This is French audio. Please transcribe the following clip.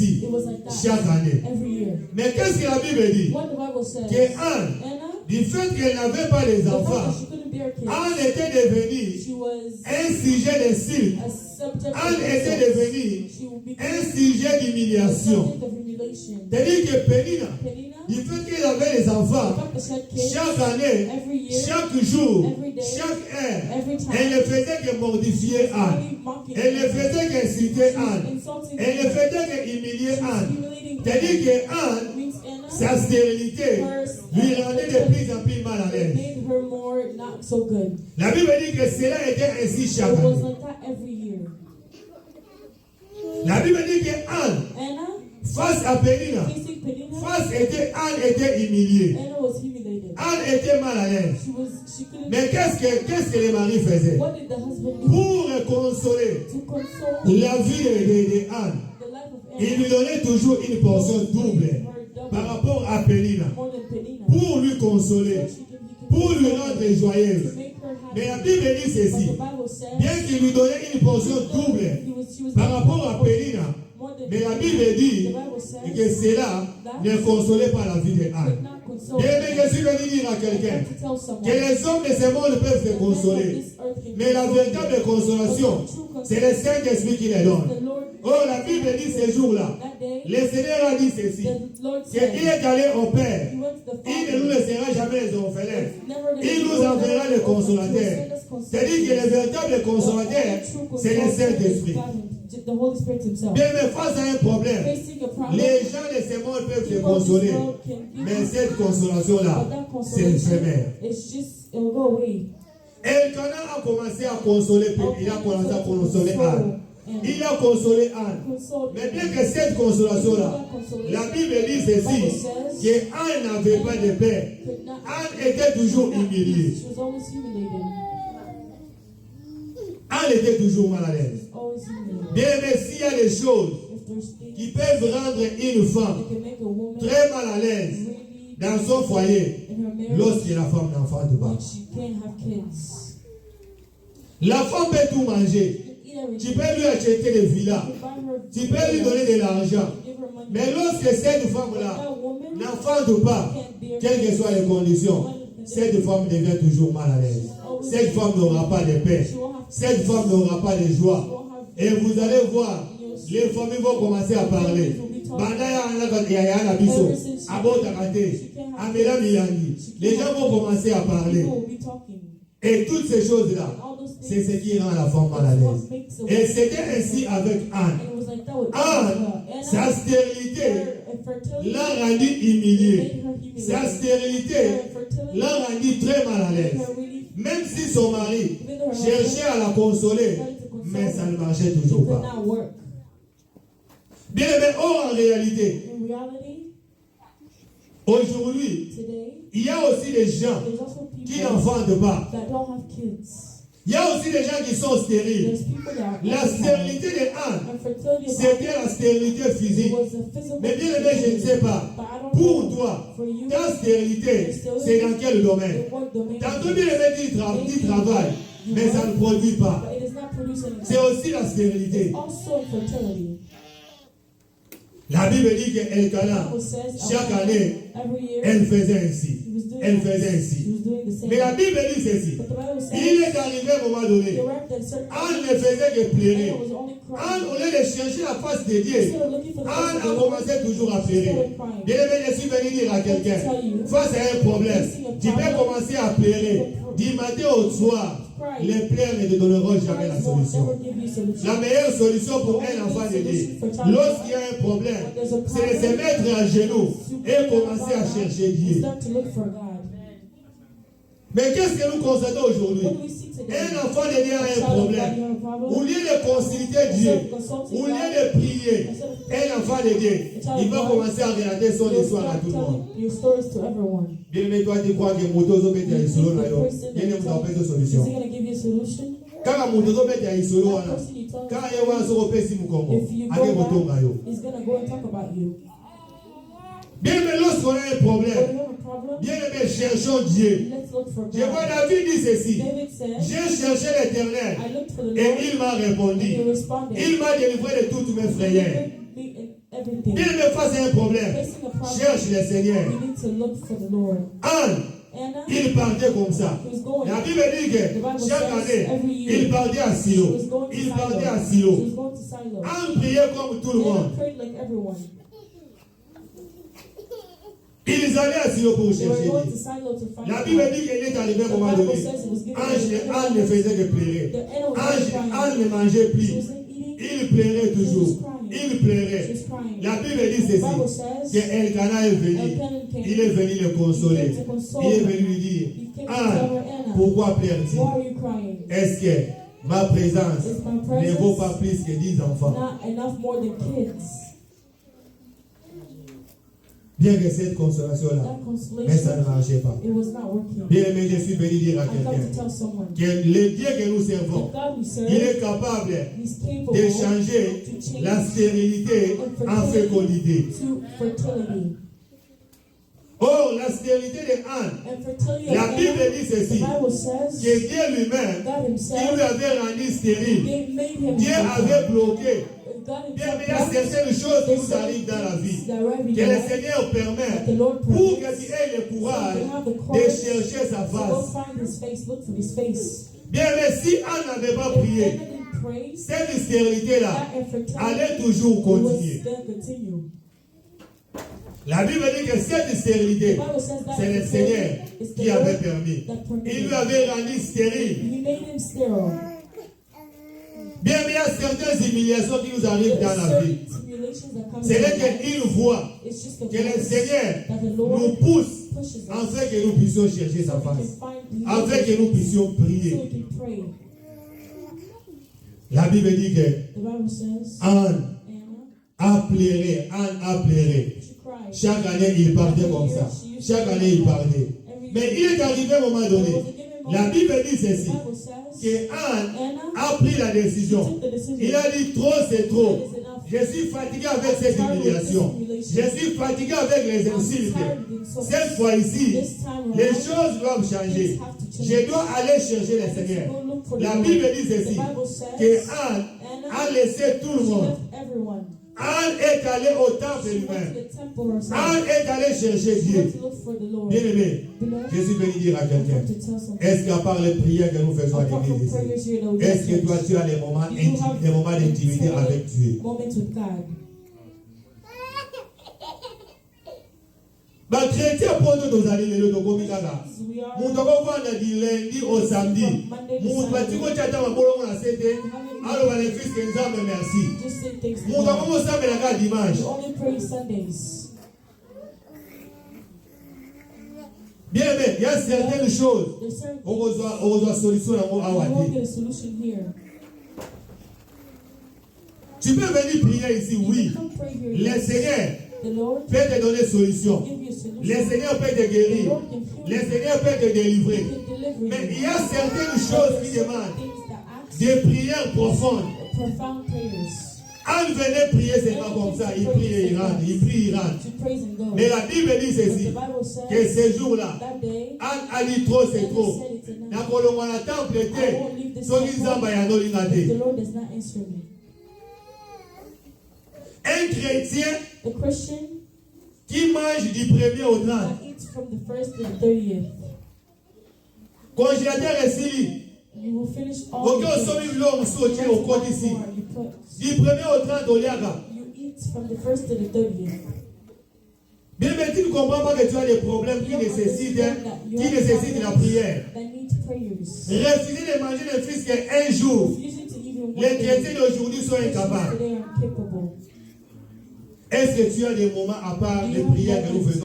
ainsi chaque année. Mais qu'est-ce que la Bible dit? Que Anne, du fait qu'elle n'avait pas les enfants, Anne était devenue un sujet d'insulte. Anne était devenue un sujet d'humiliation. C'est-à-dire que Pénina, du fait qu'elle avait les enfants, chaque année, chaque jour, chaque heure, elle ne faisait que mortifier Anne. Elle ne faisait qu'insulter Anne. Elle ne faisait qu'humilier Anne. C'est-à-dire que Anne, sa stérilité lui rendait de plus en plus mal à l'aise. La Bible dit que cela était ainsi chaque année. La Bible dit que Anne, face à Pénina, Anne était humiliée. Anne était mal à l'aise. Mais qu'est-ce que les maris faisaient? Pour consoler la vie de Anne, il lui donnait toujours une portion double par rapport à Pénina, pour lui consoler, pour lui rendre joyeuse. Mais la Bible dit ceci: bien qu'il lui donnait une portion double par rapport à Pénina, mais la Bible dit que cela ne consolait pas la vie de Anne. Bien, je suis venu dire à quelqu'un que les hommes de ce monde peuvent se consoler, mais la véritable consolation, c'est le Saint-Esprit qui les donne. Oh, la Bible dit ces jours-là, le Seigneur a dit ceci, qu'il est allé au Père, il ne nous laissera jamais les orphelins, il nous enverra les consolateurs. C'est-à-dire que le véritable consolateur, c'est le Saint-Esprit. Bien, mais face à un problème, les gens de ce monde peuvent se consoler, mais cette consolation-là, c'est éphémère. Elkana a commencé à consoler, il a commencé à consoler Anne. Il a consolé Anne. Mais bien que cette consolation-là, la Bible dit ceci, que Anne n'avait pas de père. Anne était toujours humiliée. Anne était toujours mal à l'aise. Bien, mais s'il y a des choses qui peuvent rendre une femme très mal à l'aise dans son foyer, lorsque la femme n'enfante pas. La femme peut tout manger. Tu peux lui acheter des villas. Tu peux lui donner de l'argent. Mais lorsque cette femme-là n'enfante pas, quelles que soient les conditions, cette femme devient toujours mal à l'aise. Cette femme n'aura pas de paix. Cette femme n'aura pas de joie. Et vous allez voir, les familles vont commencer à parler. Les gens vont commencer à parler. Et toutes ces choses-là, c'est ce qui rend la femme mal à l'aise. Et c'était ainsi avec Anne. Anne, sa stérilité l'a rendu humiliée. Sa stérilité l'a rendu très mal à l'aise. Même si son mari cherchait à la consoler, mais ça ne marchait toujours pas. Bien, mais en réalité, aujourd'hui, il y a aussi des gens qui n'enfantent pas. Il y a aussi des gens qui sont stériles. La stérilité de Anne, c'était la stérilité physique. Mais bien aimé, je ne sais pas. Pour toi, ta stérilité, c'est dans quel domaine? Tantôt bien aimé, tu travailles, mais ça ne produit pas. C'est aussi la stérilité. La Bible dit qu'Elkana, chaque année, elle faisait ainsi. Elle faisait ainsi. Mais la Bible dit ceci. Il est arrivé à un moment donné. Anne ne faisait que pleurer. Anne, au lieu de chercher la face de Dieu, Anne a commencé toujours à pleurer. Bien aimé, je suis venu dire à quelqu'un, face à un problème, tu peux commencer à pleurer. Du matin au soir, les pleurs ne te donneront jamais la solution. La meilleure solution pour un enfant de Dieu, lorsqu'il y a un problème, c'est de se mettre à genoux et commencer à chercher Dieu. Mais qu'est-ce que nous constatons aujourd'hui? Un enfant de Dieu a un problème. Au lieu de consulter Dieu, au lieu de prier, un enfant de Dieu, il va commencer à regarder son histoire à tout le monde. Bien aimé, toi, tu crois que Motozo peut être solo là. Il y a une solution. Quand Motozo peut être solo là, quand il y a un solo PC Mukongo, avec Motozo là. Bien aimé, lorsqu'on a un problème, bien aimé, cherchons Dieu. Je vois David dit ceci. J'ai cherché l'Éternel et il m'a répondu. Il m'a délivré de toutes mes frayeurs. Bien aimé, face à un problème, cherche le Seigneur. Anne, il partait comme ça. La Bible dit que chaque année, il partait à Silo. Il partait à Silo. Anne priait comme tout le monde. Ils allaient à Silo pour chercher. La Bible dit qu'il est arrivé à un moment donné. Anne ne faisait que pleurer. Anne ne mangeait plus. Il pleurait toujours. Il pleurait. La Bible dit ceci, que Elkanah est venu. Il est venu le consoler. Il est venu lui dire, Anne, pourquoi pleures-tu? Est-ce que ma présence ne vaut pas plus que 10 enfants? Bien que cette consolation-là, mais ça ne marchait pas. Bien aimé, je suis venu dire à quelqu'un que le Dieu que nous servons, il est capable de changer la stérilité en fécondité. Or, la stérilité de Anne, la Bible dit ceci, que Dieu lui-même, il lui avait rendu stérile. Dieu avait bloqué. Bien, mais il y a certaines choses qui nous arrivent dans la vie que le Seigneur permet pour que tu aies le courage de chercher sa face. Bien, mais si Anne n'avait pas prié, cette stérilité-là allait toujours continuer. La Bible dit que cette stérilité, c'est le Seigneur qui avait permis. Il lui avait rendu stérile. Bien, mais il y a certaines humiliations qui nous arrivent dans la vie. C'est là qu'il voit que le Seigneur nous pousse afin que nous puissions chercher sa face, afin que nous puissions prier. La Bible dit que Anne a pleuré, Anne a pleuré. Chaque année, il partait comme ça. Chaque année, il partait. Mais il est arrivé à un moment donné. La Bible dit ceci, que Anne a pris la décision. Il a dit trop, c'est trop. Je suis fatigué avec cette humiliation. Je suis fatigué avec les insultes. Cette fois-ci, les choses doivent changer. Je dois aller chercher le Seigneur. La Bible dit ceci, que Anne a laissé tout le monde. Anne est allée au temple lui-même. Anne est allée chercher Dieu. Bien aimé, je suis venu dire à quelqu'un, est-ce qu'à part les prières que nous faisons à l'église ici, est-ce que toi tu as des moments d'intimité avec Dieu? Bah, chrétien pour nous aller le dokomikaka. Mon dokomanda du lundi au samedi. Mon batiko chata mabolongo na sete. Alors va les fils que nous merci. Mon dokomo samedi la dimanche. Bien mais il y a certaines choses. On doit solution à awadi. Tu peux venir prier ici, oui. Le Seigneur peut te donner solution. Le Seigneur peut te guérir. Le Seigneur peut te délivrer. Mais il y a certaines choses qui demandent des prières profondes. Anne venait prier seulement comme ça. Il prie et il rentre. Il prie et il rentre. Mais la Bible dit ceci, que ce jour-là, Anne a dit trop, c'est trop. Un chrétien qui mange du 1er au 30. Congélateur ici. Ok, on s'en met l'homme sauté au côté ici. Du 1er au 30 au liaga. Bien, mais tu ne comprends pas que tu as des problèmes qui nécessitent la prière. Refuser de manger le fils qu'un jour, les chrétiens d'aujourd'hui sont incapables. Est-ce que tu as des moments à part les prières que nous faisons?